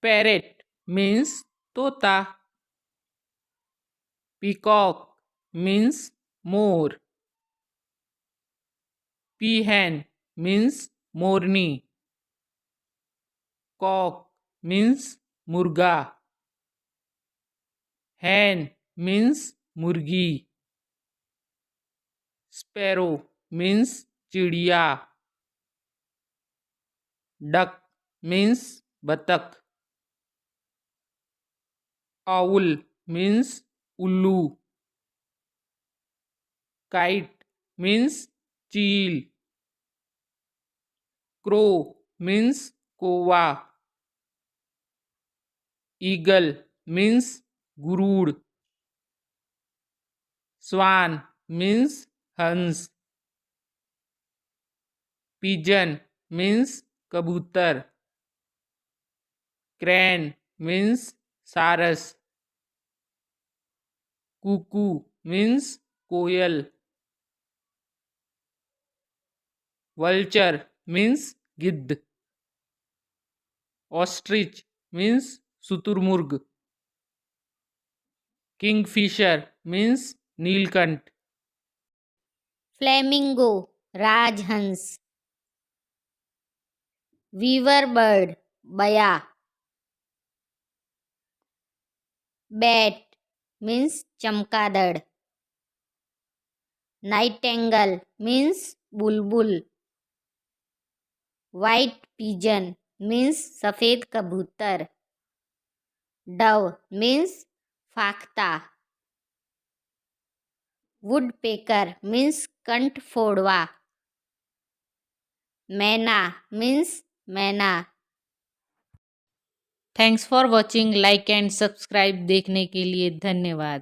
parrot means तोता. Peacock means मोर. Peahen means मोरनी. Cock means मुर्गा. Hen means मुर्गी. Sparrow means चिड़िया. Duck means बतख. Owl means उल्लू. Kite means चील. Crow means कौवा. Eagle means गुरूड़. Swan means हंस. Pigeon means कबूतर. Crane means सारस. Cuckoo means कोयल. Vulture means गिद्ध. Ostrich means शुतुरमुर्ग. Kingfisher means Neelkanth. Flamingo राजहंस. Weaver bird बया. Bat means चमगादड़. Nightingale means बुलबुल. White pigeon means सफेद कबूतर. Dove means फाख्ता. Woodpecker means कंठ फोड़वा. मैना means मैना. Thanks for watching. Like and subscribe देखने के लिए धन्यवाद.